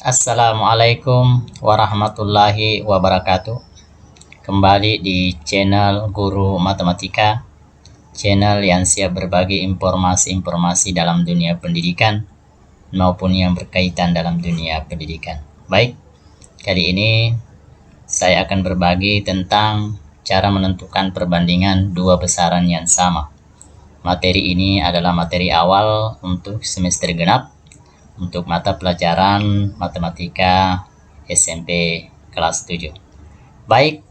Assalamualaikum warahmatullahi wabarakatuh. Kembali di channel Guru Matematika, channel yang siap berbagi informasi-informasi dalam dunia pendidikan maupun yang berkaitan dalam dunia pendidikan. Baik, kali ini saya akan berbagi tentang cara menentukan perbandingan dua besaran yang sama. Materi ini adalah materi awal untuk semester genap untuk mata pelajaran matematika SMP kelas 7. Baik,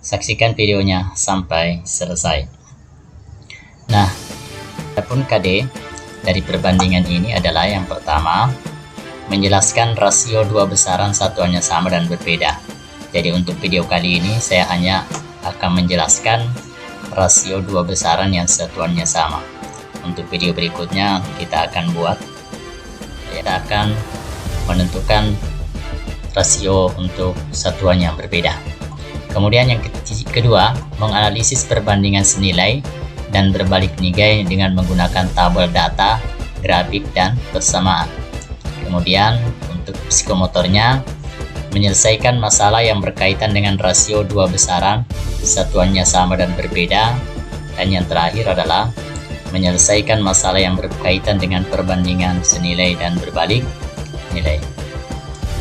saksikan videonya sampai selesai. Nah, adapun KD dari perbandingan ini adalah yang pertama, menjelaskan rasio dua besaran satuannya sama dan berbeda. Jadi untuk video kali ini saya hanya akan menjelaskan rasio dua besaran yang satuannya sama. Untuk video berikutnya kita akan menentukan rasio untuk satuan yang berbeda. Kemudian yang kedua, menganalisis perbandingan senilai dan berbalik nilai dengan menggunakan tabel data, grafik, dan persamaan. Kemudian untuk psikomotornya, menyelesaikan masalah yang berkaitan dengan rasio dua besaran satuannya sama dan berbeda. Dan yang terakhir adalah menyelesaikan masalah yang berkaitan dengan perbandingan senilai dan berbalik nilai.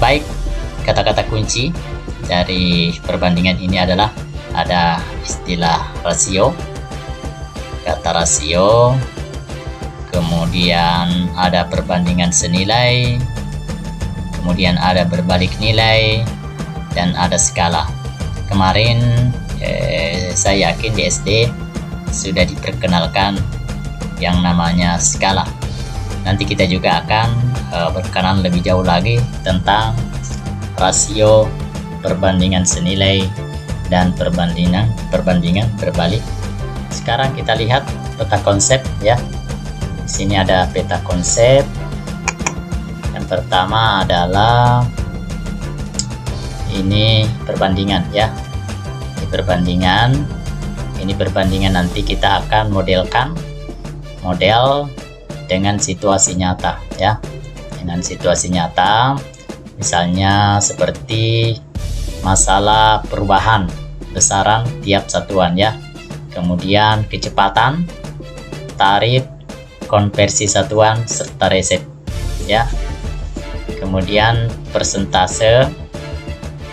Baik, kata-kata kunci dari perbandingan ini adalah ada istilah rasio, kata rasio, kemudian ada perbandingan senilai, kemudian ada berbalik nilai, dan ada skala. Kemarin saya yakin di SD sudah diperkenalkan yang namanya skala. Nanti kita juga akan berkenalan lebih jauh lagi tentang rasio, perbandingan senilai, dan perbandingan berbalik. Sekarang kita lihat peta konsep ya. Di sini ada peta konsep. Yang pertama adalah ini perbandingan ya. Ini perbandingan nanti kita akan model dengan situasi nyata ya. Dengan situasi nyata, misalnya seperti masalah perubahan besaran tiap satuan ya. Kemudian kecepatan, tarif, konversi satuan, serta resep ya. Kemudian persentase,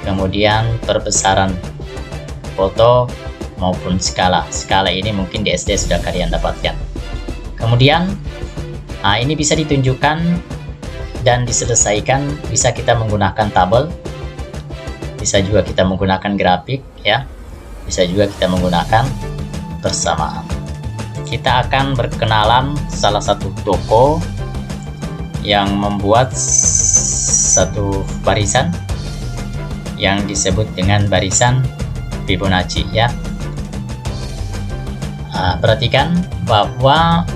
kemudian perbesaran foto maupun skala. Skala ini mungkin di SD sudah kalian dapatkan. Kemudian ini bisa ditunjukkan dan diselesaikan, bisa kita menggunakan tabel, bisa juga kita menggunakan grafik ya, bisa juga kita menggunakan persamaan. Kita akan berkenalan salah satu toko yang membuat satu barisan yang disebut dengan barisan Fibonacci ya. Perhatikan bahwa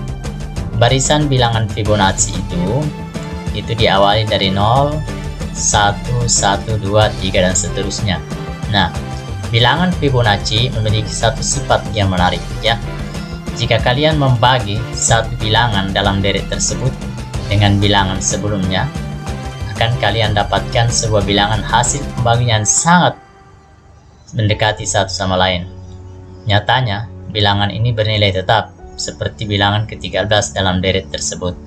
barisan bilangan Fibonacci itu diawali dari 0, 1, 1, 2, 3, dan seterusnya. Nah, bilangan Fibonacci memiliki satu sifat yang menarik ya. Jika kalian membagi satu bilangan dalam deret tersebut dengan bilangan sebelumnya, akan kalian dapatkan sebuah bilangan hasil pembagian sangat mendekati satu sama lain. Nyatanya, bilangan ini bernilai tetap seperti bilangan ke-13 dalam deret tersebut.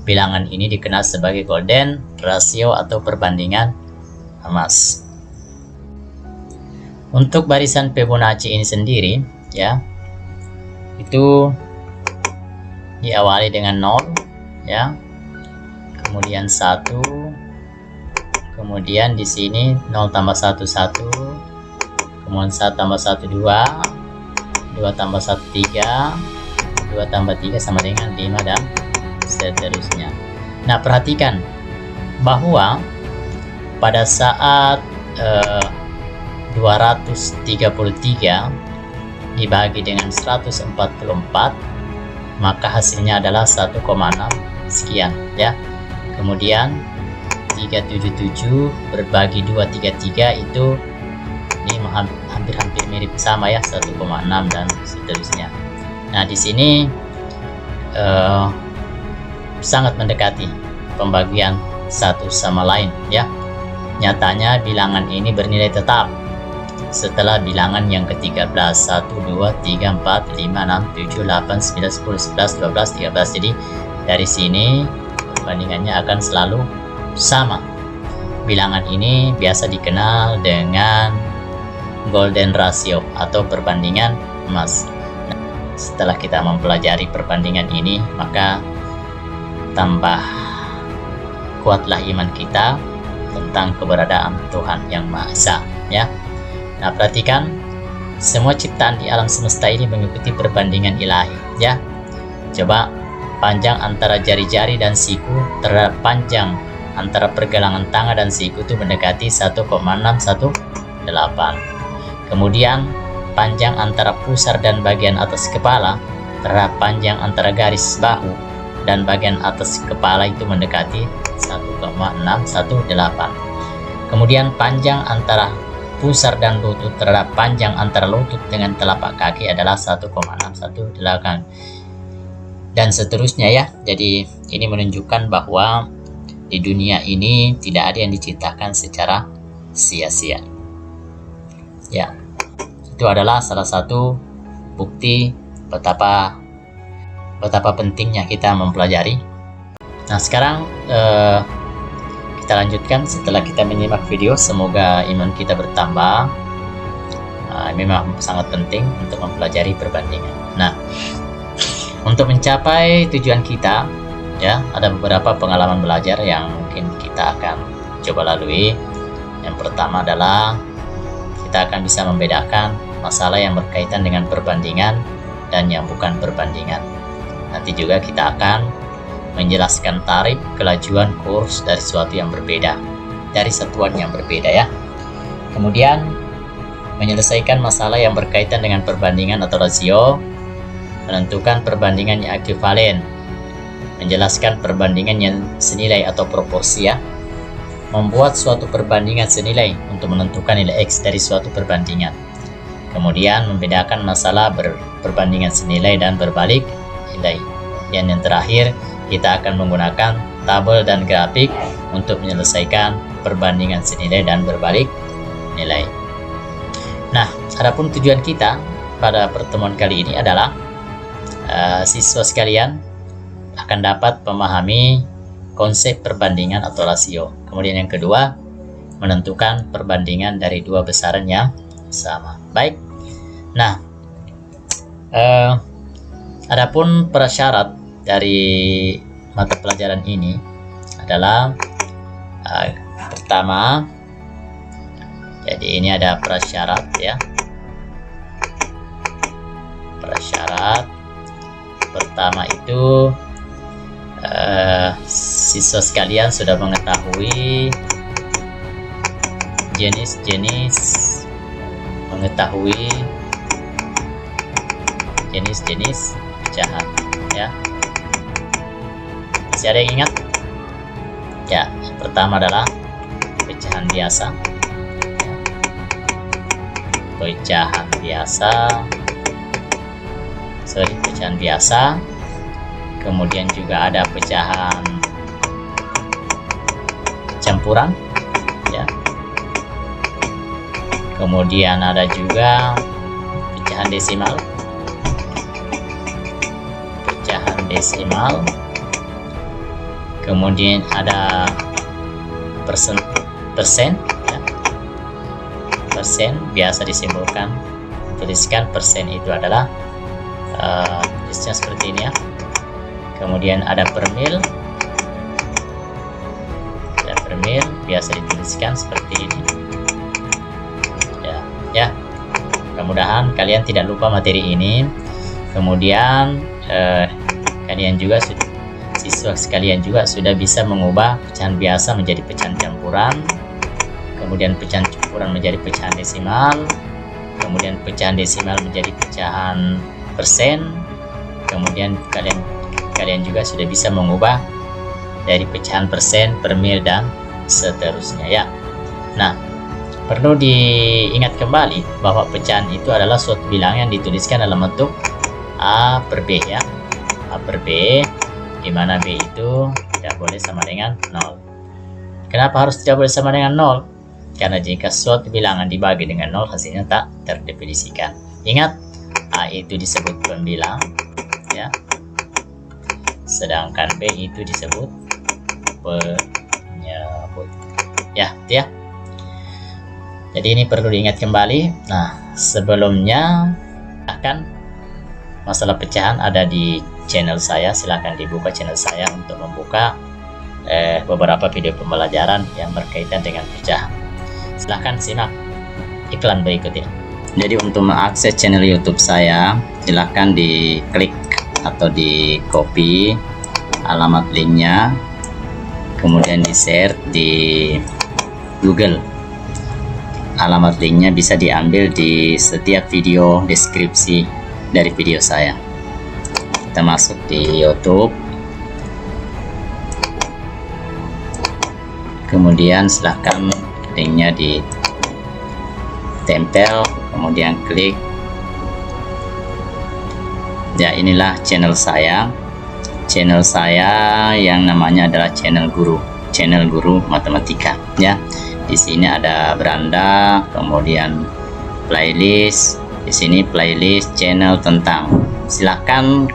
Bilangan ini dikenal sebagai golden ratio atau perbandingan emas. Untuk barisan Fibonacci ini sendiri ya, itu diawali dengan 0 ya. Kemudian 1, kemudian di sini 0 tambah 1 1, kemudian 1 tambah 1 2, 2 tambah 1 3, 2 tambah 3 sama dengan 5, dan seterusnya. Nah, perhatikan bahwa pada saat 233 dibagi dengan 144, maka hasilnya adalah 1,6 sekian ya. Kemudian 377 berbagi 233 itu ini hampir mirip sama ya, 1,6 dan seterusnya. Nah, di sini sangat mendekati pembagian satu sama lain ya. nyatanya bilangan ini bernilai tetap setelah bilangan yang ke-13. 1, 2, 3, 4, 5, 6, 7, 8, 9, 10, 11, 12, 13. Jadi dari sini perbandingannya akan selalu sama. Bilangan ini biasa dikenal dengan golden ratio atau perbandingan emas. Nah, setelah kita mempelajari perbandingan ini, maka tambah kuatlah iman kita tentang keberadaan Tuhan Yang Maha Esa, ya. Nah, perhatikan, semua ciptaan di alam semesta ini mengikuti perbandingan ilahi, ya. Coba panjang antara jari-jari dan siku terhadap panjang antara pergelangan tangan dan siku itu mendekati 1,618. Kemudian panjang antara pusar dan bagian atas kepala terhadap panjang antara garis bahu dan bagian atas kepala itu mendekati 1,618. Kemudian panjang antara pusar dan lutut terhadap panjang antara lutut dengan telapak kaki adalah 1,618. Dan seterusnya, ya. Jadi ini menunjukkan bahwa di dunia ini tidak ada yang diciptakan secara sia-sia. Ya, itu adalah salah satu bukti betapa pentingnya kita mempelajari. Nah, sekarang kita lanjutkan setelah kita menyimak video. Semoga iman kita bertambah. Memang sangat penting untuk mempelajari perbandingan. Nah, untuk mencapai tujuan kita, ya, ada beberapa pengalaman belajar yang mungkin kita akan coba lalui. Yang pertama adalah kita akan bisa membedakan masalah yang berkaitan dengan perbandingan dan yang bukan perbandingan. Nanti juga kita akan menjelaskan tarif kelajuan kurs dari suatu yang berbeda, dari satuan yang berbeda, ya. Kemudian menyelesaikan masalah yang berkaitan dengan perbandingan atau rasio, menentukan perbandingan yang ekuivalen, menjelaskan perbandingan yang senilai atau proporsi, ya. Membuat suatu perbandingan senilai untuk menentukan nilai X dari suatu perbandingan. Kemudian membedakan masalah perbandingan senilai dan berbalik nilai. Dan yang terakhir, kita akan menggunakan tabel dan grafik untuk menyelesaikan perbandingan senilai dan berbalik nilai. Nah, adapun tujuan kita pada pertemuan kali ini adalah siswa sekalian akan dapat memahami konsep perbandingan atau rasio. Kemudian yang kedua, menentukan perbandingan dari dua besaran yang sama. Baik. Nah, adapun prasyarat dari mata pelajaran ini adalah pertama, jadi ini ada prasyarat, ya. Prasyarat pertama itu siswa sekalian sudah mengetahui jenis-jenis pecahan, ya. Masih ada yang ingat? Ya, yang pertama adalah pecahan biasa, ya. Pecahan biasa. Kemudian juga ada pecahan campuran, ya. Kemudian ada juga pecahan desimal. Kemudian ada persen, ya. Persen biasa disimbolkan, tuliskan persen itu adalah tulisnya seperti ini, ya. Kemudian ada per mil. Biasa dituliskan seperti ini. Ya. Mudah-mudahan kalian tidak lupa materi ini. Kemudian kalian juga siswa sekalian juga sudah bisa mengubah pecahan biasa menjadi pecahan campuran. Kemudian pecahan campuran menjadi pecahan desimal. Kemudian pecahan desimal menjadi pecahan persen. Kemudian kalian juga sudah bisa mengubah dari pecahan persen, per mil, dan seterusnya, ya. Nah, perlu diingat kembali bahwa pecahan itu adalah suatu bilangan yang dituliskan dalam bentuk A per B, ya. A per B, di mana B itu tidak boleh sama dengan 0. Kenapa harus tidak boleh sama dengan 0? Karena jika suatu bilangan dibagi dengan 0, hasilnya tak terdefinisikan. Ingat, A itu disebut pembilang, ya. Sedangkan B itu disebut penyebut. Ya, itu ya. Jadi ini perlu diingat kembali. Nah, sebelumnya akan masalah pecahan ada di channel saya. Silahkan dibuka channel saya untuk membuka beberapa video pembelajaran yang berkaitan dengan pecahan. Silahkan simak iklan berikut ya. Jadi untuk mengakses channel YouTube saya, silahkan diklik atau di copy alamat linknya, kemudian di share di Google. Alamat linknya bisa diambil di setiap video deskripsi dari video saya. Kita masuk di YouTube, kemudian silahkan linknya ditempel, kemudian klik. Ya, inilah channel saya. Channel saya yang namanya adalah channel Guru Matematika ya. Di sini ada beranda, kemudian playlist. Di sini playlist channel tentang. Silahkan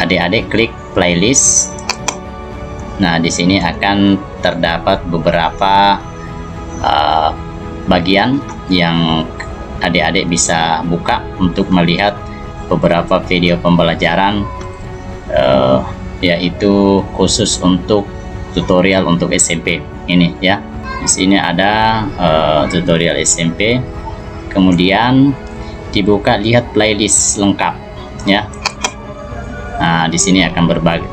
adik-adik klik playlist. Nah, di sini akan terdapat beberapa bagian yang adik-adik bisa buka untuk melihat beberapa video pembelajaran, yaitu khusus untuk tutorial untuk SMP ini ya. Di sini ada tutorial SMP, kemudian dibuka lihat playlist lengkap ya. Nah, di sini akan berbagi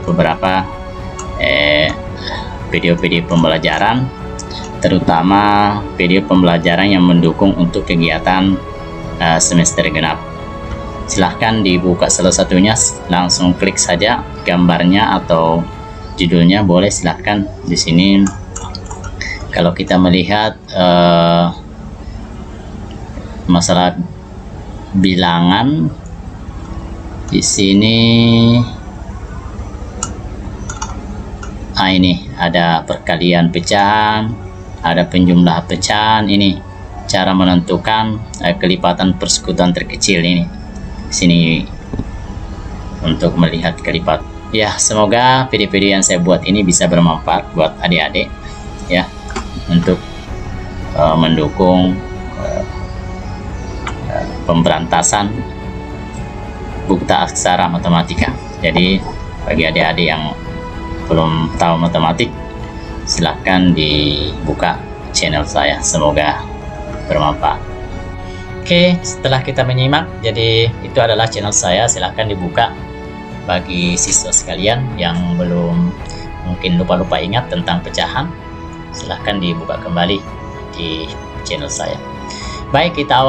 beberapa video-video pembelajaran, terutama video pembelajaran yang mendukung untuk kegiatan semester genap. Silahkan dibuka salah satunya, langsung klik saja gambarnya atau judulnya, boleh silahkan. Di sini kalau kita melihat masalah bilangan, di sini ini ada perkalian pecahan, ada penjumlah pecahan. Ini cara menentukan kelipatan persekutuan terkecil ini. Sini untuk melihat kelipatan. Ya, semoga video-video yang saya buat ini bisa bermanfaat buat adik-adik ya, untuk mendukung pemberantasan buta aksara matematika. Jadi bagi adik-adik yang belum tahu matematik, silahkan dibuka channel saya, semoga bermanfaat. Oke, setelah kita menyimak, jadi itu adalah channel saya, silahkan dibuka. Bagi siswa sekalian yang belum mungkin lupa-lupa ingat tentang pecahan, silahkan dibuka kembali di channel saya. Baik, kita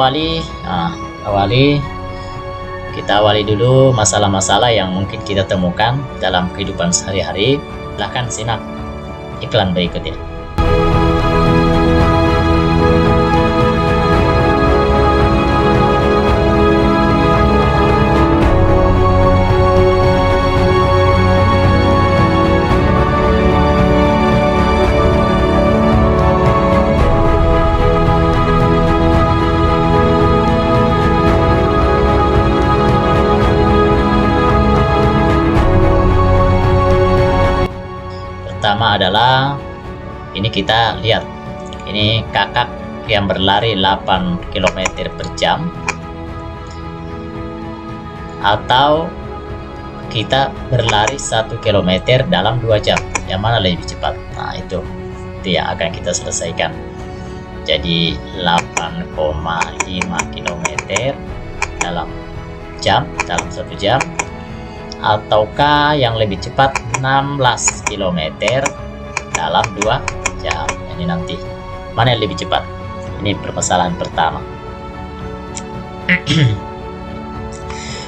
awali dulu masalah-masalah yang mungkin kita temukan dalam kehidupan sehari-hari. Silahkan simak iklan berikutnya. Pertama adalah ini, kita lihat ini kakak yang berlari 8 km per jam, atau kita berlari 1 km dalam 2 jam, yang mana lebih cepat? Nah, itu yang akan kita selesaikan. Jadi 8,5 km dalam 1 jam, ataukah yang lebih cepat 16 km dalam 2 jam. Ini nanti mana yang lebih cepat? Ini permasalahan pertama.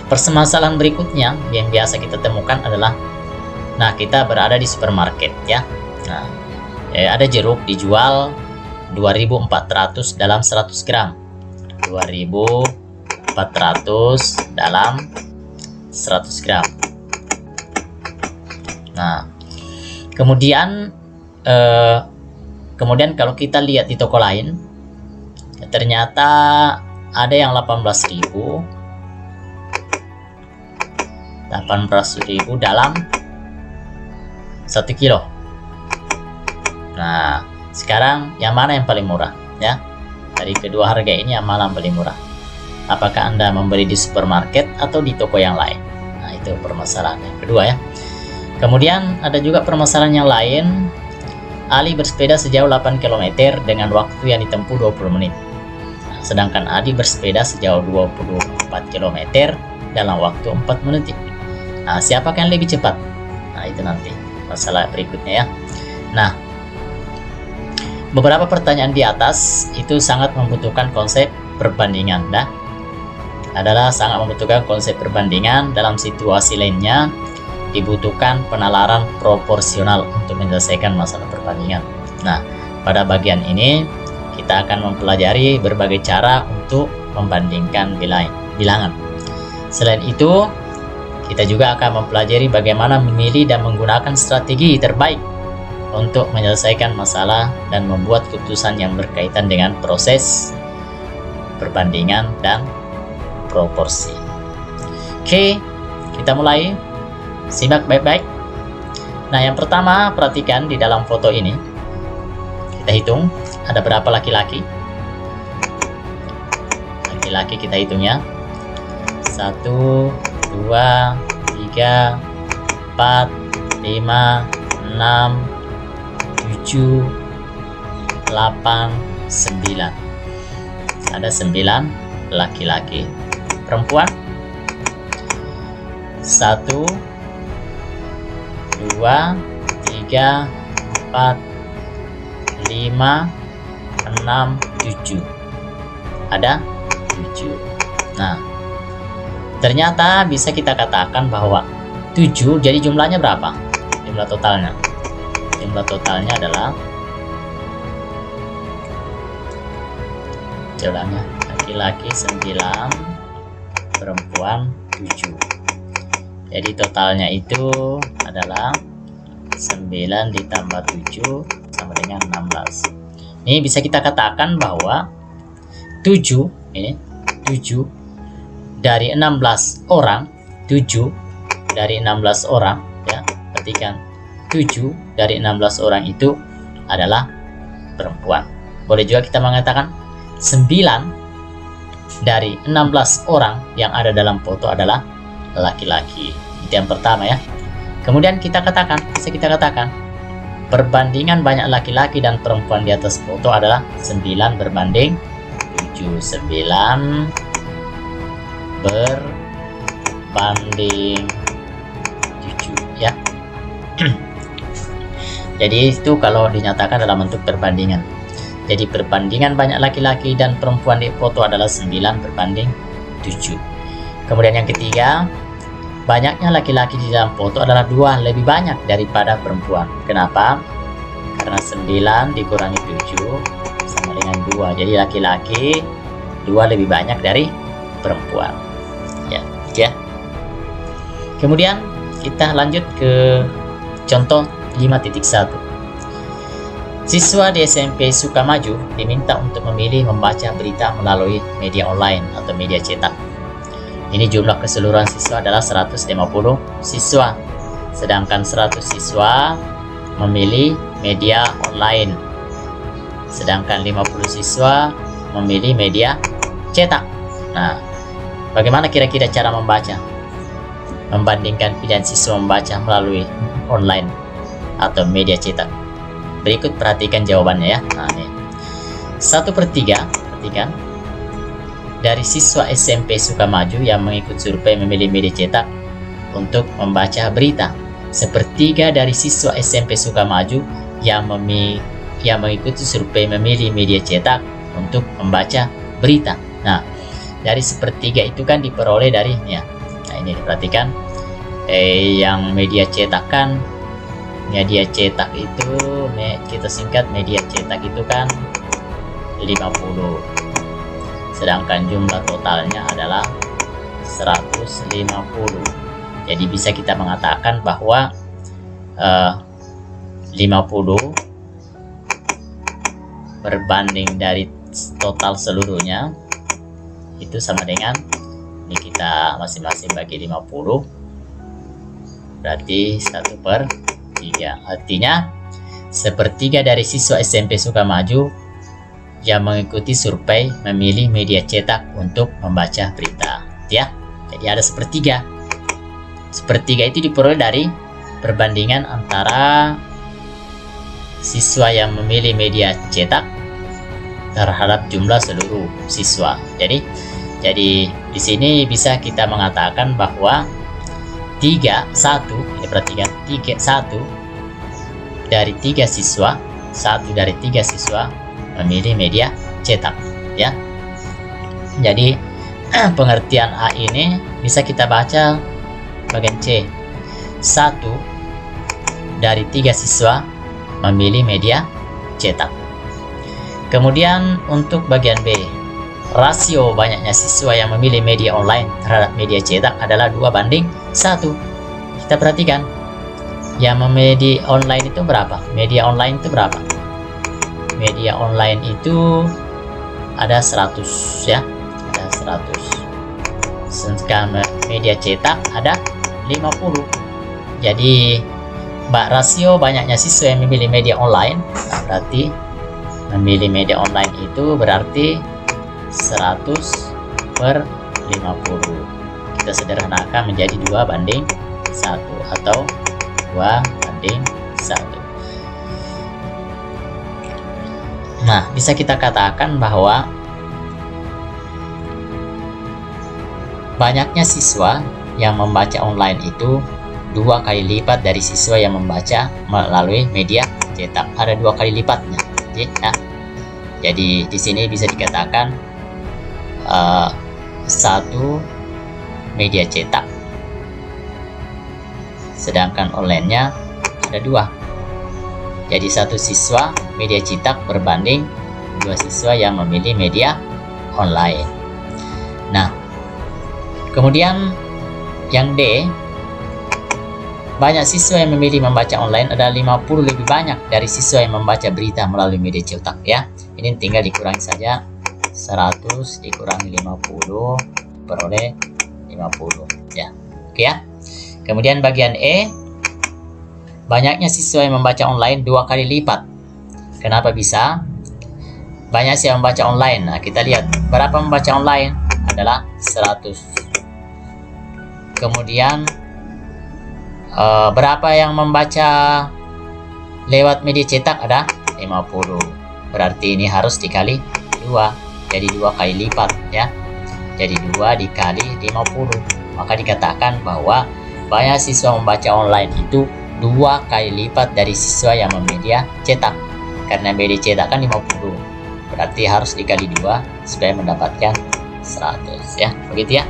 Permasalahan berikutnya yang biasa kita temukan adalah, nah, kita berada di supermarket ya. Nah, ada jeruk dijual 2.400 dalam 100 gram. 2.400 dalam 100 gram. Nah, Kemudian kalau kita lihat di toko lain, ternyata ada yang 18.000 dalam 1 kilo. Nah, sekarang yang mana yang paling murah ya? Dari kedua harga ini yang mana yang paling murah? Apakah Anda membeli di supermarket atau di toko yang lain? Nah, itu permasalahan yang kedua ya. Kemudian ada juga permasalahan yang lain. Ali bersepeda sejauh 8 km dengan waktu yang ditempuh 20 menit. Nah, sedangkan Adi bersepeda sejauh 24 km dalam waktu 4 menit. Nah, siapakah yang lebih cepat? Nah, itu nanti masalah berikutnya ya. Nah, beberapa pertanyaan di atas itu sangat membutuhkan konsep perbandingan. Adalah sangat membutuhkan konsep perbandingan. Dalam situasi lainnya dibutuhkan penalaran proporsional untuk menyelesaikan masalah perbandingan. Nah, pada bagian ini kita akan mempelajari berbagai cara untuk membandingkan bilangan. Selain itu, kita juga akan mempelajari bagaimana memilih dan menggunakan strategi terbaik untuk menyelesaikan masalah dan membuat keputusan yang berkaitan dengan proses perbandingan dan proporsi. Oke, kita mulai. Simak baik-baik. Nah, yang pertama, perhatikan di dalam foto ini. Kita hitung ada berapa laki-laki. Laki-laki kita hitungnya 1, 2, 3, 4, 5, 6, 7, 8, 9. Ada 9 laki-laki. Perempuan 1, 2, 3, 4, 5, 6, 7. Ada 7. Nah, ternyata bisa kita katakan bahwa 7 jadi jumlahnya berapa? Jumlah totalnya. Jumlah totalnya adalah laki-laki 9, perempuan 7. Jadi totalnya itu adalah 9 ditambah 7 sama dengan 16. Ini bisa kita katakan bahwa 7 dari 16 orang, 7 dari 16 orang ya. Perhatikan, 7 dari 16 orang itu adalah perempuan. Boleh juga kita mengatakan 9 dari 16 orang yang ada dalam foto adalah laki-laki. Itu yang pertama ya. Kemudian bisa kita katakan perbandingan banyak laki-laki dan perempuan di atas foto adalah 9 berbanding 7. 9 berbanding 7 ya. Jadi itu kalau dinyatakan dalam bentuk perbandingan. Jadi perbandingan banyak laki-laki dan perempuan di foto adalah 9 berbanding 7. Kemudian yang ketiga, banyaknya laki-laki di dalam foto adalah 2 lebih banyak daripada perempuan. Kenapa? Karena 9 dikurangi 7 sama dengan 2. Jadi laki-laki 2 lebih banyak dari perempuan. Ya. Kemudian kita lanjut ke contoh 5.1. Siswa di SMP Sukamaju diminta untuk memilih membaca berita melalui media online atau media cetak. Ini jumlah keseluruhan siswa adalah 150 siswa. Sedangkan 100 siswa memilih media online. Sedangkan 50 siswa memilih media cetak. Nah, bagaimana kira-kira cara membaca? Membandingkan pilihan siswa membaca melalui online atau media cetak. Berikut perhatikan jawabannya ya. Nah, ini 1/3. Perhatikan. Dari siswa SMP Sukamaju yang mengikut survei memilih media cetak untuk membaca berita. 1/3 dari siswa SMP Sukamaju yang mengikuti survei memilih media cetak untuk membaca berita. Nah, dari 1/3 itu kan diperoleh dari ya. Nah, ini diperhatikan. Yang media cetak kan, media cetak itu kita singkat media cetak itu kan 50. Sedangkan jumlah totalnya adalah 150. Jadi bisa kita mengatakan bahwa 50 berbanding dari total seluruhnya itu sama dengan, ini kita masing-masing bagi 50, berarti 1/3. Artinya sepertiga dari siswa SMP Sukamaju yang mengikuti survei memilih media cetak untuk membaca berita, ya. Jadi ada sepertiga. Sepertiga itu diperoleh dari perbandingan antara siswa yang memilih media cetak terhadap jumlah seluruh siswa. Jadi di sini bisa kita mengatakan bahwa 1 dari 3 siswa memilih media cetak, ya. Jadi pengertian A ini bisa kita baca bagian C. 1 dari 3 siswa memilih media cetak. Kemudian untuk bagian B, rasio banyaknya siswa yang memilih media online terhadap media cetak adalah 2:1. Kita perhatikan, yang memilih online itu berapa? Media online itu berapa? Media online itu ada 100, ya, ada 100. Sedangkan media cetak ada 50. Jadi rasio banyaknya siswa yang memilih media online, nah berarti memilih media online itu berarti 100/50. Kita sederhanakan menjadi 2:1 atau 2:1. Nah, bisa kita katakan bahwa banyaknya siswa yang membaca online itu 2 kali lipat dari siswa yang membaca melalui media cetak. Ada 2 kali lipatnya. Ya. Jadi di sini bisa dikatakan 1 media cetak, sedangkan online-nya ada 2. Jadi 1 siswa media cetak berbanding 2 siswa yang memilih media online. Nah, kemudian yang D, banyak siswa yang memilih membaca online adalah 50 lebih banyak dari siswa yang membaca berita melalui media cetak, ya. Ini tinggal dikurangi saja, 100 dikurangi 50 peroleh 50, ya. Oke, ya. Kemudian bagian E, banyaknya siswa yang membaca online 2 kali lipat. Kenapa bisa? Banyak siswa yang membaca online. Nah, kita lihat berapa membaca online adalah 100. Kemudian berapa yang membaca lewat media cetak ada 50. Berarti ini harus dikali 2. Jadi 2 kali lipat, ya. Jadi 2 dikali 50. Maka dikatakan bahwa banyak siswa membaca online itu 2 kali lipat dari siswa yang media cetak. Karena media cetak kan 50. Berarti harus dikali 2 supaya mendapatkan 100, ya. Begitu, ya.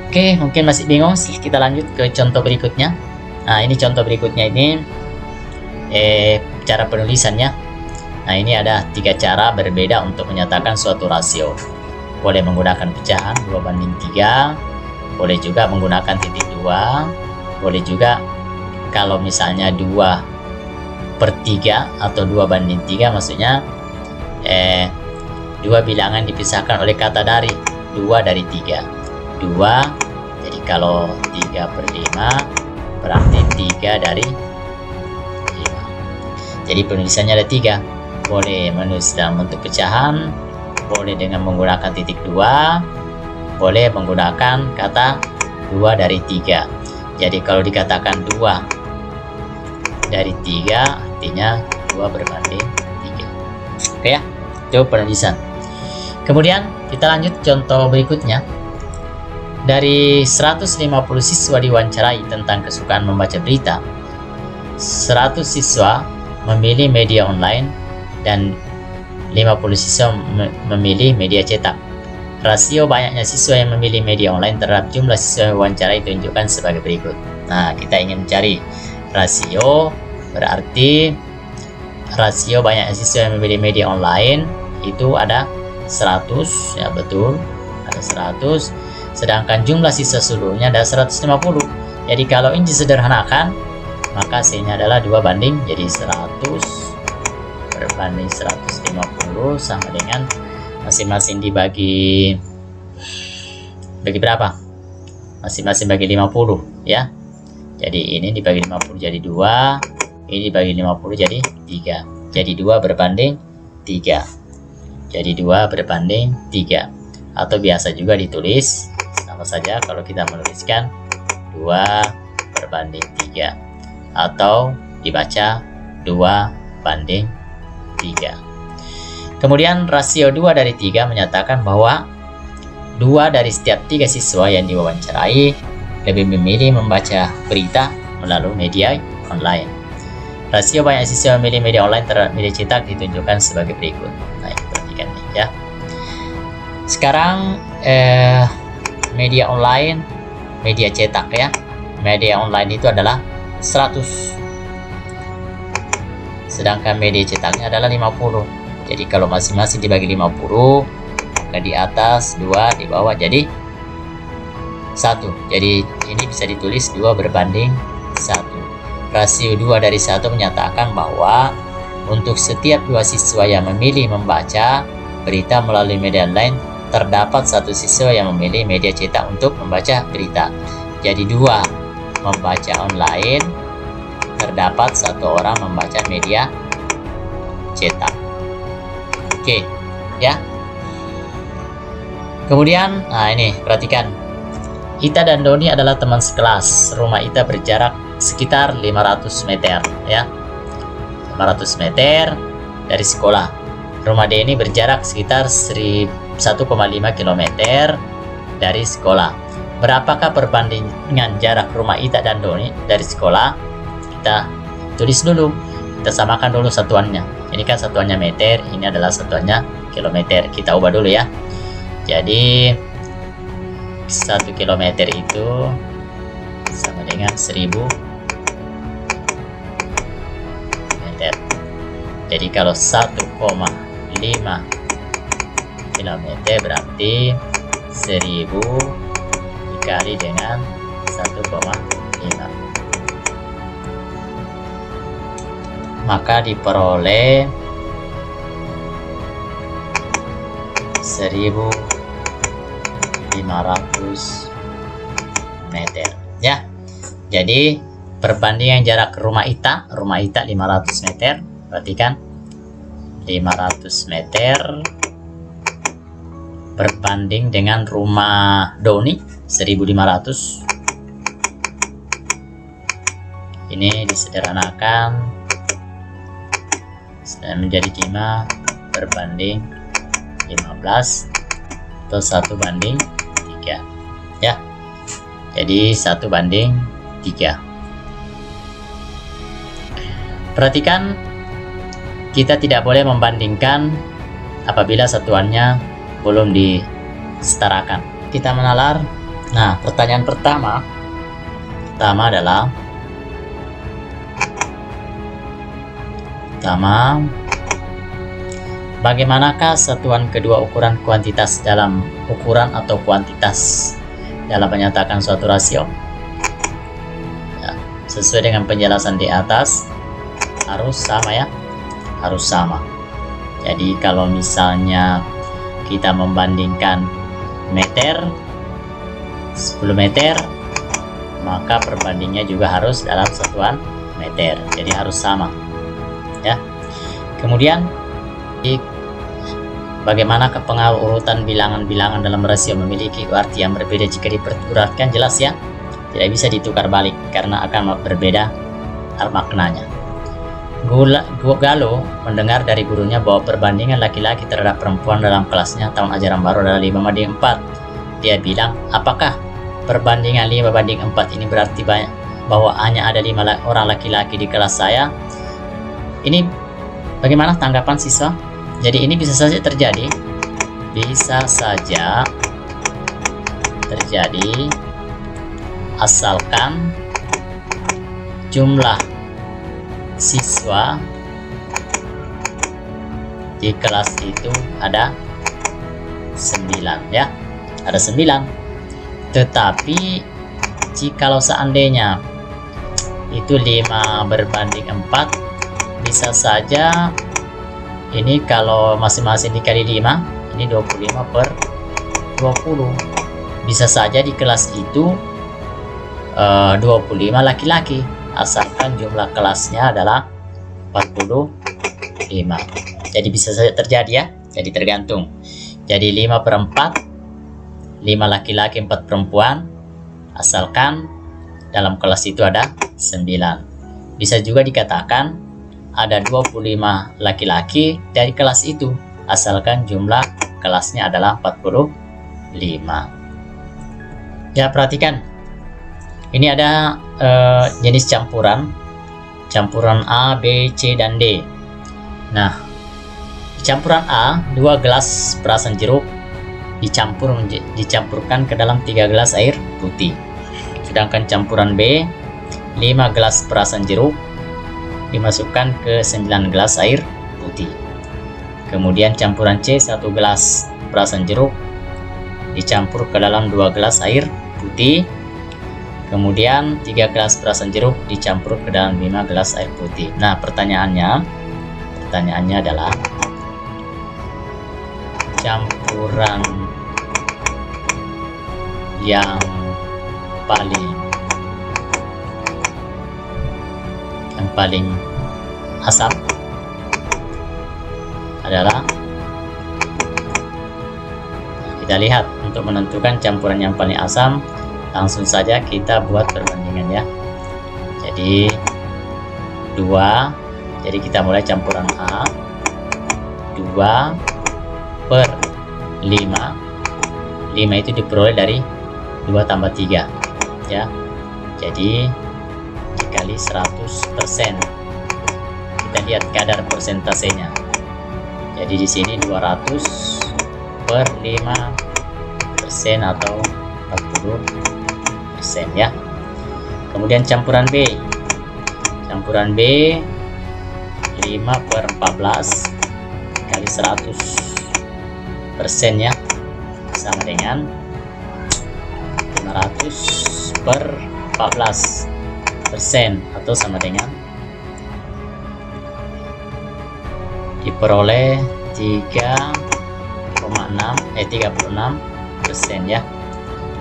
Oke, mungkin masih bingung sih. Kita lanjut ke contoh berikutnya. Nah, ini contoh berikutnya ini cara penulisannya. Nah, ini ada 3 cara berbeda untuk menyatakan suatu rasio. Boleh menggunakan pecahan 2:3, boleh juga menggunakan titik 2, boleh juga kalau misalnya 2/3 atau 2:3, maksudnya 2 bilangan dipisahkan oleh kata dari 2 dari 3. 2, jadi kalau 3/5 berarti 3 dari 5. Jadi penulisannya ada 3. Boleh menulis dalam bentuk pecahan, boleh dengan menggunakan titik 2, boleh menggunakan kata 2 dari 3. Jadi kalau dikatakan 2 dari 3 artinya 2 berbanding 3. Oke, ya, itu penulisan. Kemudian kita lanjut contoh berikutnya. Dari 150 siswa diwawancarai tentang kesukaan membaca berita, 100 siswa memilih media online dan 50 siswa memilih media cetak. Rasio banyaknya siswa yang memilih media online terhadap jumlah siswa yang diwawancarai ditunjukkan sebagai berikut. Nah, kita ingin mencari rasio, berarti rasio banyaknya siswa yang memilih media online itu ada 100, ya betul, ada 100. Sedangkan jumlah siswa seluruhnya ada 150. Jadi kalau ini disederhanakan, maka hasilnya adalah 2 banding, jadi 100 berbanding 150 sama dengan masing-masing dibagi berapa? Masing-masing bagi 50 ya. Jadi ini dibagi 50 jadi 2, ini dibagi 50 jadi 3. Jadi 2 berbanding 3. Jadi 2 berbanding 3. Atau biasa juga ditulis sama saja kalau kita menuliskan 2 berbanding 3. Atau dibaca 2 banding 3. Kemudian rasio 2 dari 3 menyatakan bahwa 2 dari setiap 3 siswa yang diwawancarai lebih memilih membaca berita melalui media online. Rasio banyak siswa memilih media online terhadap media cetak ditunjukkan sebagai berikut. Nah, perhatikan nih ya. Sekarang media online, media cetak ya. Media online itu adalah 100. Sedangkan media cetaknya adalah 50. Jadi kalau masing-masing dibagi 50, maka di atas 2, di bawah jadi 1. Jadi ini bisa ditulis 2 berbanding 1. Rasio 2 dari 1 menyatakan bahwa untuk setiap 2 siswa yang memilih membaca berita melalui media online, terdapat 1 siswa yang memilih media cetak untuk membaca berita. Jadi 2 membaca online, terdapat 1 orang membaca media cetak. Oke, ya. Kemudian, nah ini perhatikan. Ita dan Doni adalah teman sekelas. Rumah Ita berjarak sekitar 500 meter ya. 500 meter dari sekolah. Rumah Deni berjarak sekitar 1,5 km dari sekolah. Berapakah perbandingan jarak rumah Ita dan Doni dari sekolah? Kita tulis dulu. Kita samakan dulu satuannya. Ini kan satuannya meter, ini adalah satuannya kilometer. Kita ubah dulu ya. Jadi 1 km itu sama dengan 1000 meter. Jadi kalau 1,5 km berarti 1000 dikali dengan 1,5, maka diperoleh 1500 meter ya. Jadi perbandingan jarak rumah Ita 500 meter, perhatikan 500 meter berbanding dengan rumah Doni 1500. Ini disederhanakan menjadi 5 berbanding 15 atau 1 banding 3 ya. Jadi 1 banding 3. Perhatikan, kita tidak boleh membandingkan apabila satuannya belum disetarakan. Kita menalar. Nah, pertanyaan pertama adalah bagaimanakah satuan kedua ukuran kuantitas dalam ukuran atau kuantitas dalam menyatakan suatu rasio? Ya, sesuai dengan penjelasan di atas, harus sama ya, harus sama. Jadi kalau misalnya kita membandingkan meter 10 meter, maka perbandingnya juga harus dalam satuan meter. Jadi harus sama ya. Kemudian bagaimana pengaruh urutan bilangan-bilangan dalam rasio memiliki arti yang berbeda jika diperuratkan? Jelas ya, tidak bisa ditukar balik karena akan berbeda maknanya. Galo mendengar dari gurunya bahwa perbandingan laki-laki terhadap perempuan dalam kelasnya tahun ajaran baru adalah 5:4. Dia bilang, apakah perbandingan 5:4 ini berarti bahwa hanya ada 5 orang laki-laki di kelas saya? Ini bagaimana tanggapan siswa? Jadi ini bisa saja terjadi asalkan jumlah siswa di kelas itu ada 9 ya, ada 9. Tetapi jikalau seandainya itu 5 berbanding 4. Bisa saja ini kalau masing-masing dikali 5, ini 25 per 20. Bisa saja di kelas itu 25 laki-laki, asalkan jumlah kelasnya adalah 45. Jadi bisa saja terjadi ya, jadi tergantung. Jadi 5 per 4, 5 laki-laki 4 perempuan, asalkan dalam kelas itu ada 9. Bisa juga dikatakan ada 25 laki-laki dari kelas itu, asalkan jumlah kelasnya adalah 45. Ya, perhatikan. Ini ada jenis campuran A, B, C, dan D. Nah, di campuran A, 2 gelas perasan jeruk dicampurkan ke dalam 3 gelas air putih. Sedangkan campuran B, 5 gelas perasan jeruk dimasukkan ke 9 gelas air putih. Kemudian campuran C, 1 gelas perasan jeruk dicampur ke dalam 2 gelas air putih. Kemudian 3 gelas perasan jeruk dicampur ke dalam 5 gelas air putih. Nah, pertanyaannya adalah campuran yang paling asam adalah, kita lihat untuk menentukan campuran yang paling asam, langsung saja kita buat perbandingan ya. Jadi 2, jadi kita mulai campuran A, 2 per 5 itu diperoleh dari 2 tambah 3 ya. Jadi dikali 100%. Kita lihat kadar persentasenya. Jadi di sini 200 per 5% atau 40% ya. Kemudian campuran B. Campuran B 5 per 14 kali 100% ya, sama dengan 500 per 14% atau sama dengan diperoleh 36% ya.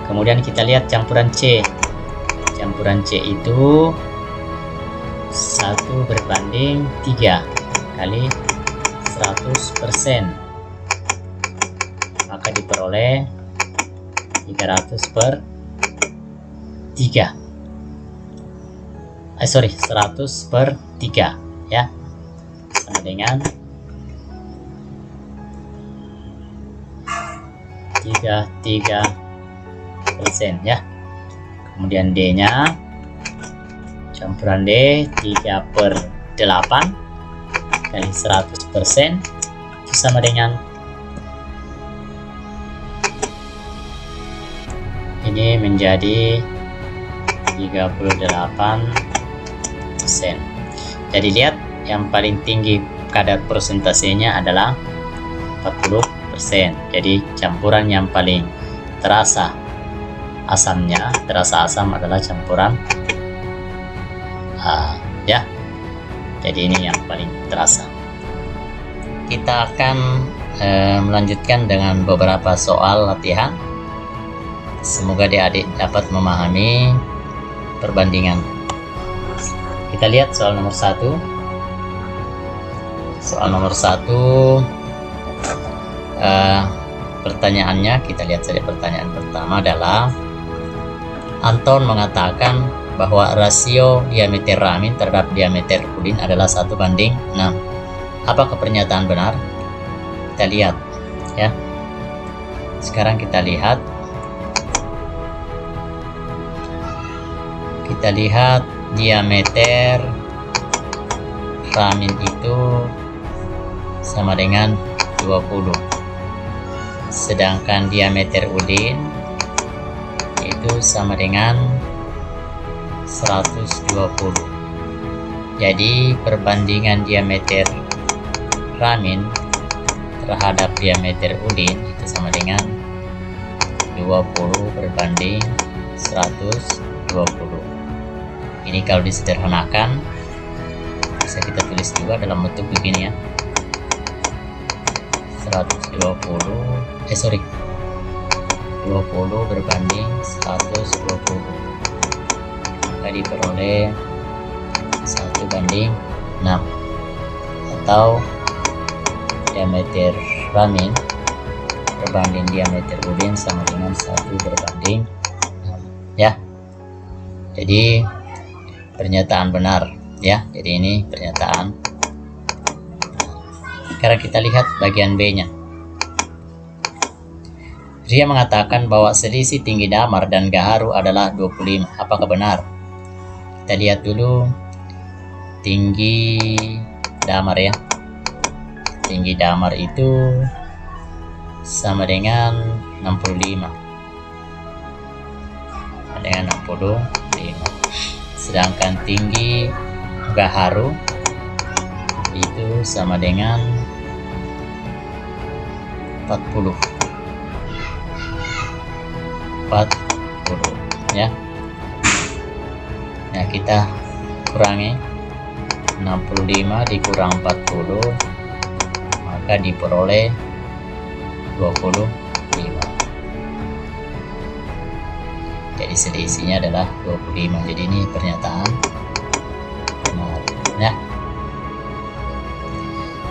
Kemudian kita lihat campuran C. Campuran C itu 1 berbanding 3 kali 100%, maka diperoleh 300 per 3. 100 per 3 ya, sama dengan 33% ya. Kemudian D nya, campuran D 3 per 8 kali 100% itu sama dengan, ini menjadi 38%. Jadi lihat, yang paling tinggi kadar persentasenya adalah 40%. Jadi campuran yang paling terasa asam adalah campuran A ya. Jadi ini yang paling terasa. Kita akan melanjutkan dengan beberapa soal latihan. Semoga adik-adik dapat memahami perbandingan. Kita lihat soal nomor 1. Soal nomor 1, pertanyaannya, kita lihat saja. Pertanyaan pertama adalah, Anton mengatakan bahwa rasio diameter ramin terhadap diameter udin adalah 1:6. Apakah pernyataan benar? Kita lihat ya. Sekarang kita lihat diameter ramin itu sama dengan 20, sedangkan diameter udin itu sama dengan 120. Jadi perbandingan diameter ramin terhadap diameter udin itu sama dengan 20 berbanding 120. Ini kalau disederhanakan bisa kita tulis juga dalam bentuk begini ya. 20 berbanding 120, maka diperoleh 1:6, atau diameter ramin berbanding diameter ulin sama dengan 1:6 ya. Jadi pernyataan benar ya. Jadi ini pernyataan. Sekarang kita lihat bagian B-nya. Ria mengatakan bahwa selisih tinggi damar dan gaharu adalah 25. Apakah benar? Kita lihat dulu tinggi damar ya. Tinggi damar itu sama dengan 65. Dengan 65. Sedangkan tinggi gaharu itu sama dengan 40 ya. Nah, kita kurangi 65 dikurang 40, maka diperoleh 25. Jadi selisihnya adalah 25. Jadi ini pernyataan benar ya.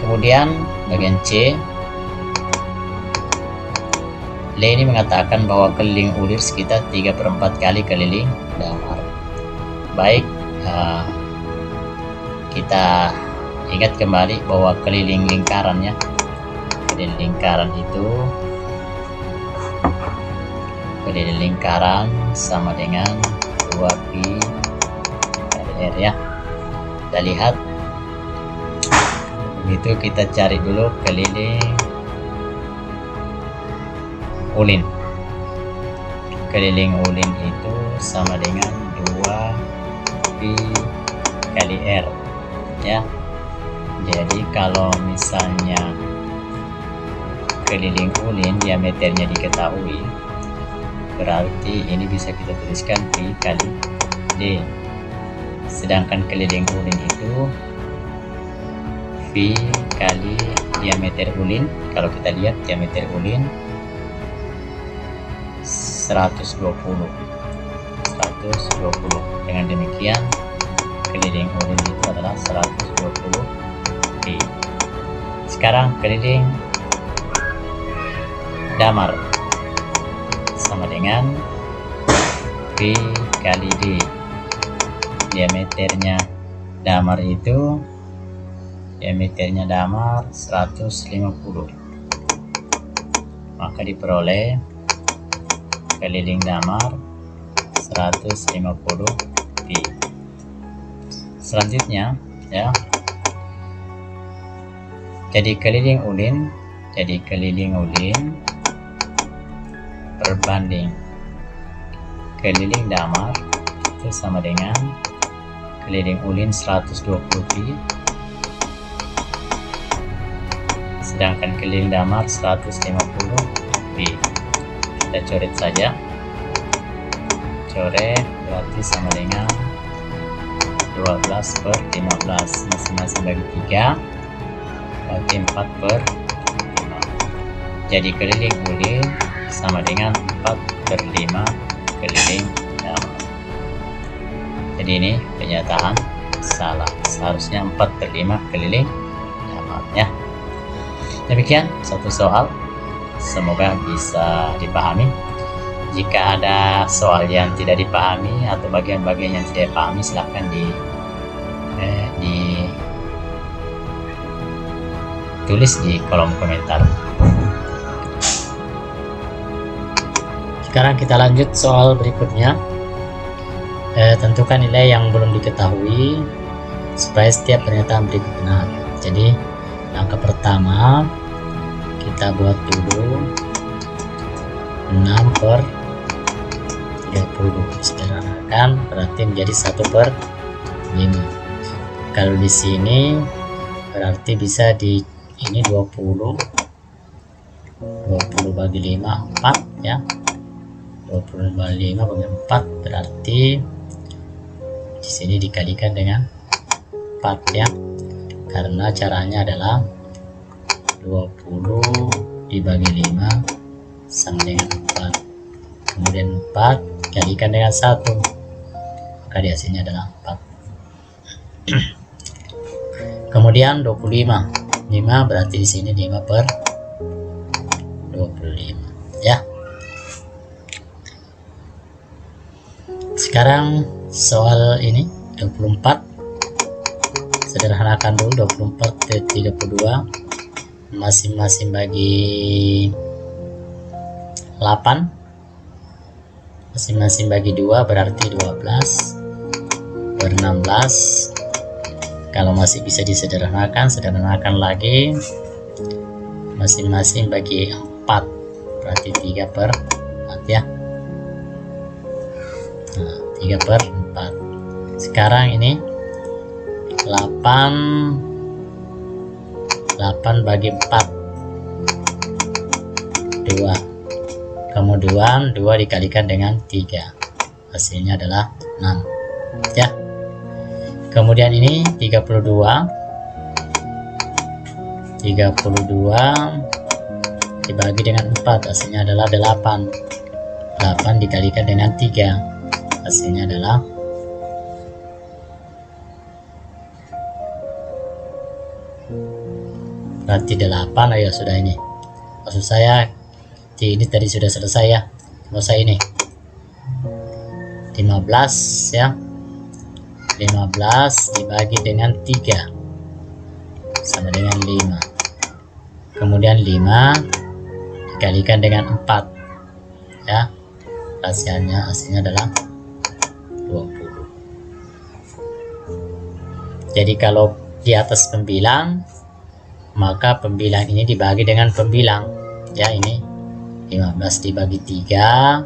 Kemudian bagian C, Le ini mengatakan bahwa keliling ulir sekitar 3/4 kali keliling damar. Baik, kita ingat kembali bahwa keliling lingkarannya, keliling lingkaran itu, keliling lingkaran sama dengan 2pi kali R ya. Kita lihat, itu kita cari dulu keliling ulin. Keliling ulin itu sama dengan 2pi kali R ya. Jadi kalau misalnya keliling ulin diameternya diketahui, berarti ini bisa kita tuliskan pi kali D. Sedangkan keliling ulin itu pi kali diameter ulin. Kalau kita lihat diameter ulin 120. Dengan demikian keliling ulin itu adalah 120 pi. Sekarang keliling damar sama dengan pi kali D. Diameternya damar itu, diameternya damar 150, maka diperoleh keliling damar 150 pi. Selanjutnya ya, jadi keliling ulin berbanding keliling damar itu sama dengan keliling ulin 120 pi, sedangkan keliling damar 150 pi. Kita coret saja, coret berarti sama dengan 12/15, masing-masing bagi 3 berarti 4/5. Jadi keliling ulin sama dengan 4/5 keliling damar. Jadi ini pernyataan salah, seharusnya 4/5 keliling damar ya. Demikian satu soal, semoga bisa dipahami. Jika ada soal yang tidak dipahami atau bagian-bagian yang tidak dipahami, silahkan ditulis di kolom komentar. Sekarang kita lanjut soal berikutnya. Tentukan nilai yang belum diketahui supaya setiap pernyataan berikut benar. Jadi langkah pertama kita buat dulu 6/30, sederhanakan berarti menjadi 1/5. Kalau di sini berarti bisa di ini 20 bagi 5 4 ya. 20 bagi 5 bagi 4 berarti di sini dikalikan dengan 4 ya, karena caranya adalah 20 dibagi 5 sama dengan 4, kemudian 4 dikalikan dengan 1, maka di hasilnya adalah 4. Kemudian 25, 5 berarti di sini 5 per 25 ya. Sekarang soal ini 24, sederhanakan dulu. 24 ke 32 masing-masing bagi 8, masing-masing bagi 2 berarti 12 per 16. Kalau masih bisa disederhanakan, sederhanakan lagi. Masing-masing bagi 4 berarti 3 per 4 ya. Nah, 3 per 4. Sekarang ini 8 bagi 4 2, kemudian 2 dikalikan dengan 3, hasilnya adalah 6 ya. Kemudian ini 32 dibagi dengan 4, hasilnya adalah 8. 8 dikalikan dengan 3, hasilnya adalah 8. Ayo sudah, ini maksud saya ini tadi sudah selesai ya. Selesai ini 15 ya, 15 dibagi dengan 3 sama dengan 5, kemudian 5 dikalikan dengan 4 ya, hasilnya adalah 20. Jadi kalau di atas pembilang, maka pembilang ini dibagi dengan pembilang ya. Ini 15 dibagi 3,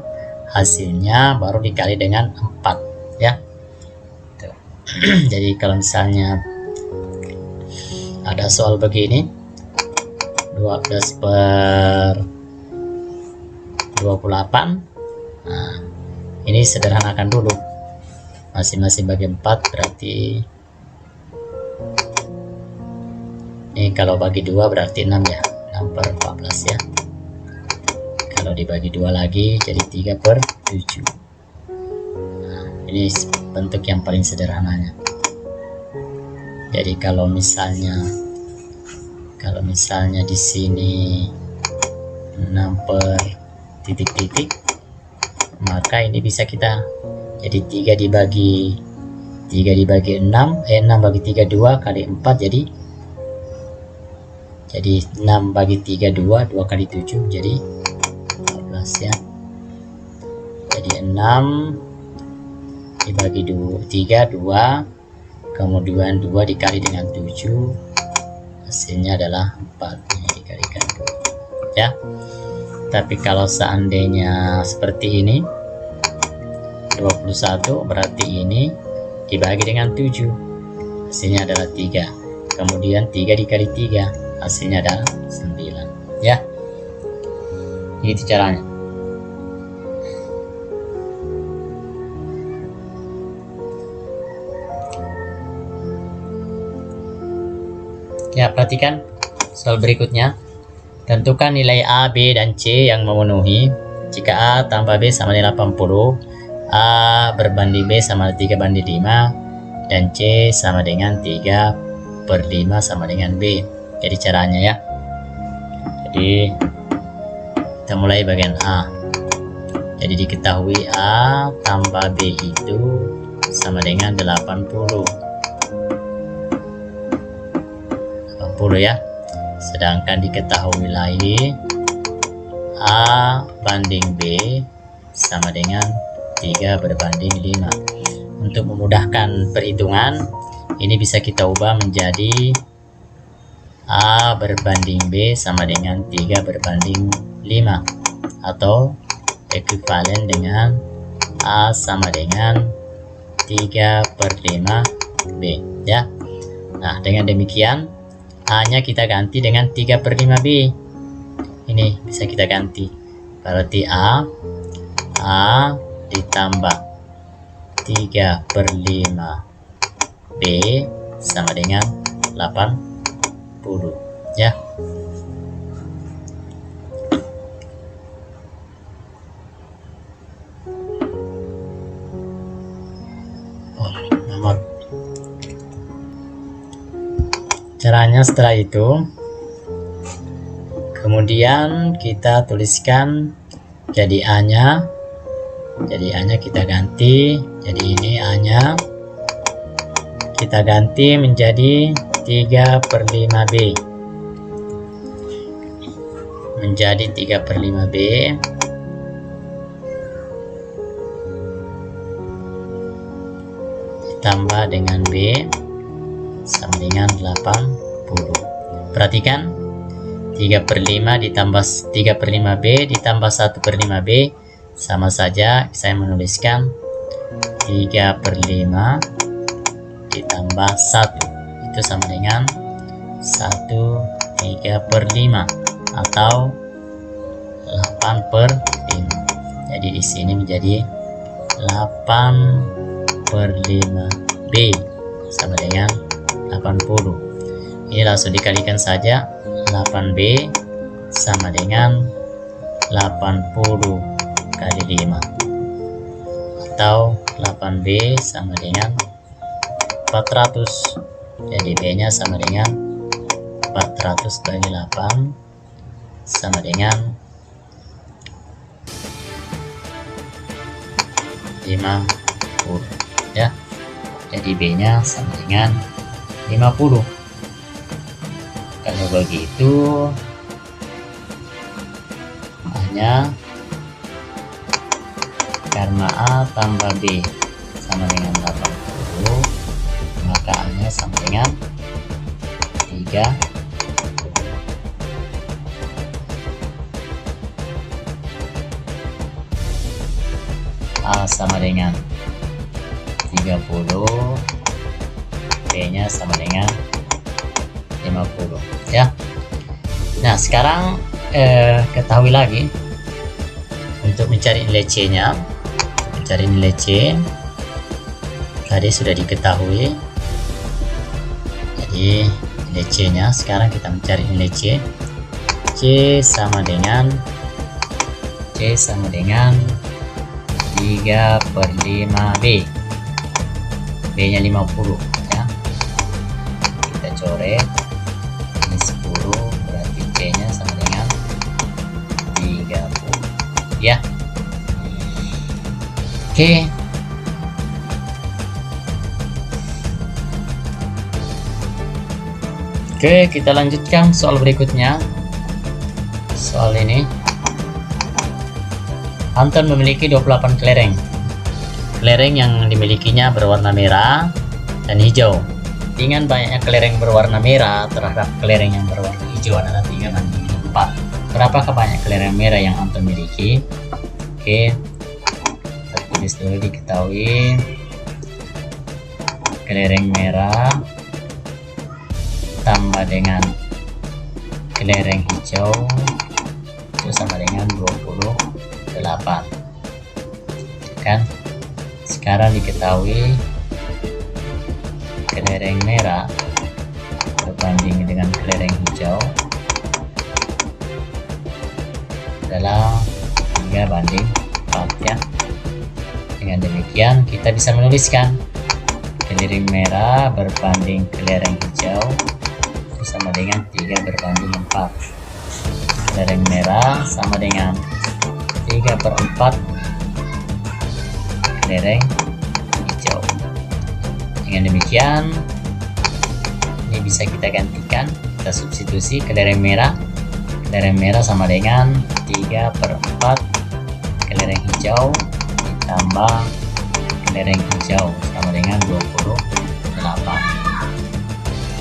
hasilnya baru dikali dengan 4 ya. Tuh. Jadi kalau misalnya ada soal begini 12 per 28, nah ini sederhanakan dulu. Masing-masing bagi 4 berarti ini, kalau bagi 2 berarti 6 ya, 6 per 14 ya. Kalau dibagi 2 lagi jadi 3 per 7. Nah, ini bentuk yang paling sederhananya. Jadi kalau misalnya di sini 6 per titik-titik, maka ini bisa kita jadi 3 dibagi 6, 6 bagi 3 2 kali 4 jadi 6 bagi 3 2 kali 7 jadi 14 ya. Jadi 6 dibagi 3 2, kemudian 2 dikali dengan 7, hasilnya adalah 4. Ini dikalikan 2 ya. Tapi kalau seandainya seperti ini 21 berarti ini dibagi dengan 7, hasilnya adalah 3, kemudian 3 dikali 3, hasilnya adalah 9 ya. Itu caranya. Ya, perhatikan soal berikutnya. Tentukan nilai A, B, dan C yang memenuhi jika A tambah B sama dengan 80, A berbanding B sama 3 banding 5, dan C sama dengan 3 per 5 sama dengan B. Jadi caranya ya. Jadi kita mulai bagian A. Jadi diketahui A tambah B itu sama dengan 80 ya. Sedangkan diketahui lagi A banding B sama dengan 3 berbanding 5. Untuk memudahkan perhitungan, ini bisa kita ubah menjadi A berbanding B sama dengan 3 berbanding 5, atau ekuivalen dengan A sama dengan 3 per 5 B ya. Nah, dengan demikian A nya kita ganti dengan 3 per 5 B. Ini bisa kita ganti, berarti A ditambah 3/5B sama dengan 80 ya. Caranya setelah itu, kemudian kita tuliskan jadi A-nya. Jadi A-nya kita ganti, jadi ini A-nya kita ganti menjadi 3/5B. Menjadi 3/5B. Ditambah dengan B sama dengan 80. Perhatikan, 3/5 ditambah 3/5B ditambah 1/5B sama saja. Saya menuliskan 3/5 ditambah 1 itu sama dengan 1/3/5 atau 8/5. Jadi di sini menjadi 8/5B sama dengan 80. Ini langsung dikalikan saja. 8B sama dengan 80 kali 5 atau 8B sama dengan 400. Jadi B nya sama dengan 400 bagi 8 sama dengan 50 ya. Jadi B nya sama dengan 50. Kalau begitu hanya karena A tambah B sama dengan 80, maka A nya sama dengan 3. A sama dengan 30, B nya sama dengan 50 ya. Nah sekarang ketahui lagi untuk mencari nilai C nya. Mencari nilai C tadi sudah diketahui, jadi nilai C nya sekarang kita mencari nilai C. C sama dengan 3/5B. B nya 50 ya. Kita coret, ini 10, berarti C nya sama dengan 30 ya. Oke. Oke, kita lanjutkan soal berikutnya. Soal ini, Anton memiliki 28 kelereng. Kelereng yang dimilikinya berwarna merah dan hijau. Dengan banyaknya kelereng berwarna merah terhadap kelereng yang berwarna hijau adalah 3/4. Berapakah banyak kelereng merah yang Anton miliki? Oke, tertulis dulu diketahui. Kelereng merah tambah dengan kelereng hijau itu sama dengan 28 kan. Sekarang diketahui kelereng merah berbanding dengan kelereng hijau adalah 3/4 ya. Dengan demikian kita bisa menuliskan kelereng merah berbanding kelereng hijau itu sama dengan 3/4. Kelereng merah sama dengan 3/4 kelereng hijau. Dengan demikian ini bisa kita gantikan, kita substitusi kelereng merah sama dengan 3/4 kelereng hijau ditambah kelereng hijau sama dengan 28.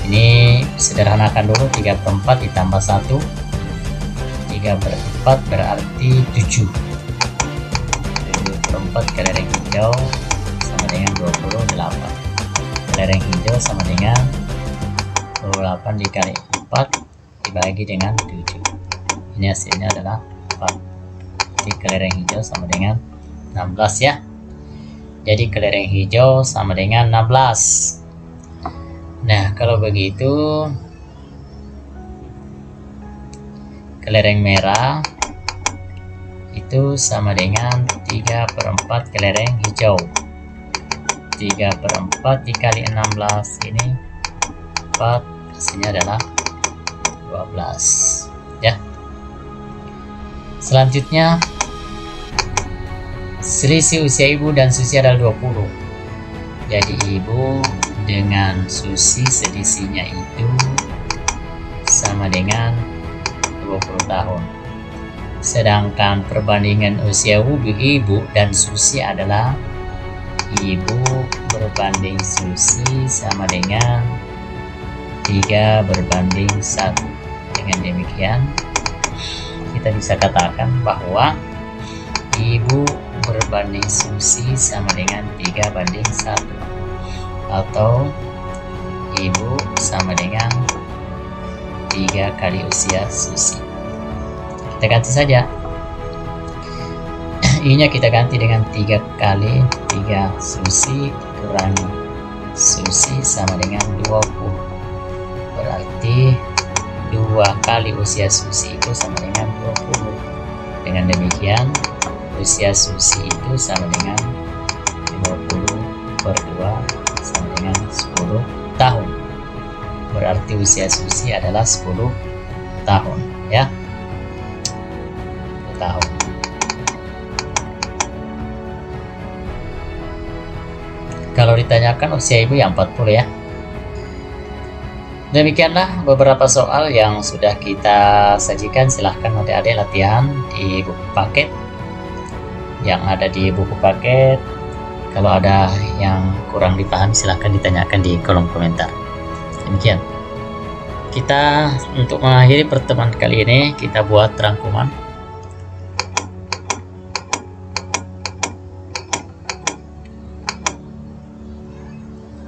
Ini sederhanakan dulu, 3/4 ditambah 1, 3/4 berarti 7. 7/4 kelereng hijau sama dengan 28. Kelereng hijau sama dengan 28 dikali 4 dibagi dengan 7. Ini hasilnya adalah 4. Jadi kelereng hijau sama dengan 16 ya. Jadi kelereng hijau sama dengan 16. Nah, kalau begitu kelereng merah itu sama dengan 3/4 kelereng hijau. 3/4 dikali 16 ini 4, hasilnya adalah 12 ya. Selanjutnya, selisih usia ibu dan Susi adalah 20. Jadi ibu dengan Susi selisihnya itu sama dengan 20 tahun. Sedangkan perbandingan usia ibu dan Susi adalah ibu berbanding Susi sama dengan 3/1. Dengan demikian kita bisa katakan bahwa ibu berbanding Susi sama dengan 3/1, atau ibu sama dengan 3 kali usia Susi. Kita ganti saja, I-nya kita ganti dengan 3 kali 3 Susi kurangi Susi sama dengan 20. Berarti 2 kali usia Susi itu sama dengan 20. Dengan demikian usia Susi itu sama dengan 20/2 sama dengan 10 tahun. Berarti usia Susi adalah 10 tahun ya. 10 tahun. Kalau ditanyakan usia ibu yang 40 ya. Demikianlah beberapa soal yang sudah kita sajikan. Silahkan adik-adik latihan di buku paket yang ada di buku paket. Kalau ada yang kurang dipahami silahkan ditanyakan di kolom komentar. Demikian. Kita untuk mengakhiri pertemuan kali ini kita buat rangkuman.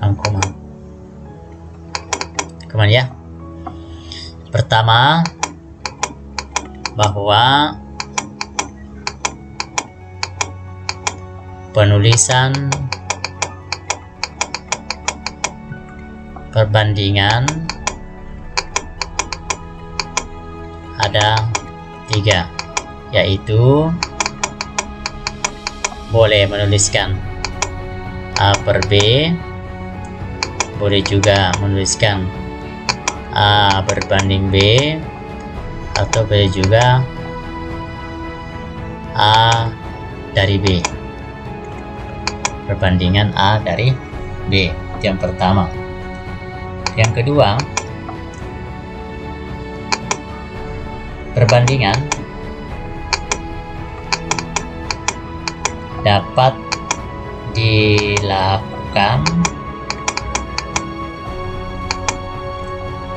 Rangkuman ya. Pertama, bahwa penulisan perbandingan ada 3, yaitu boleh menuliskan A/B, boleh juga menuliskan A berbanding B, atau boleh juga A dari B, perbandingan A dari B. Itu yang pertama. Yang kedua, perbandingan dapat dilakukan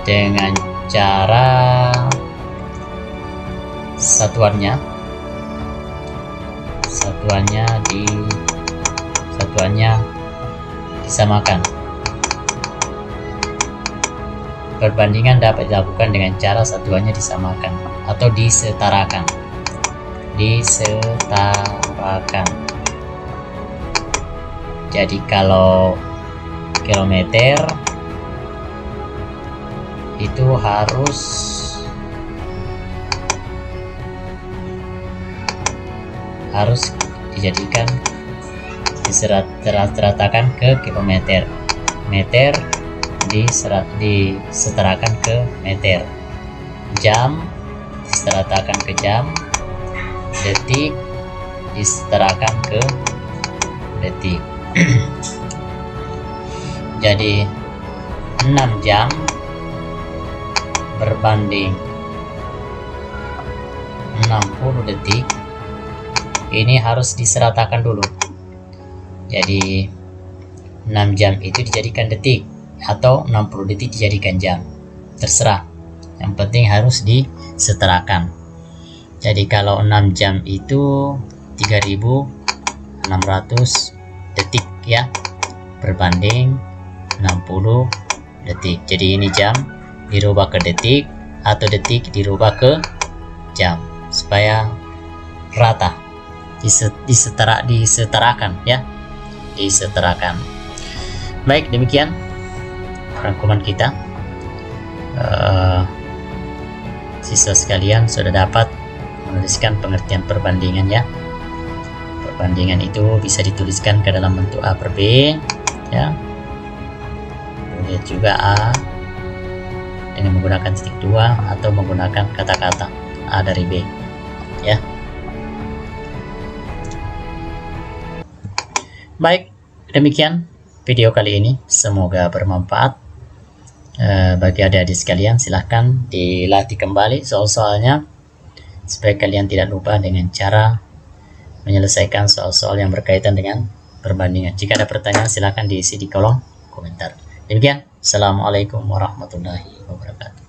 dengan cara satuannya disamakan. Perbandingan dapat dilakukan dengan cara satuannya disamakan atau disetarakan. Jadi kalau kilometer itu harus dijadikan diseratakan ke kilometer, meter disetarakan ke meter, jam diseratakan ke jam, detik disetarakan ke detik. Jadi 6 jam berbanding 60 detik ini harus diseratakan dulu. Jadi 6 jam itu dijadikan detik atau 60 detik dijadikan jam, terserah, yang penting harus disetarakan. Jadi kalau 6 jam itu 3600 detik ya, berbanding 60 detik. Jadi ini jam dirubah ke detik atau detik dirubah ke jam supaya rata, disetarakan ya. disetarakan. Baik, demikian rangkuman kita. Siswa sekalian sudah dapat menuliskan pengertian perbandingan ya. Perbandingan itu bisa dituliskan ke dalam bentuk A per B ya. Kemudian juga A dengan menggunakan titik 2 atau menggunakan kata-kata A dari B ya. Baik, demikian video kali ini, semoga bermanfaat. Bagi adik-adik sekalian, silahkan dilatih kembali soal-soalnya supaya kalian tidak lupa dengan cara menyelesaikan soal-soal yang berkaitan dengan perbandingan. Jika ada pertanyaan, silahkan diisi di kolom komentar. Demikian, Assalamualaikum warahmatullahi wabarakatuh.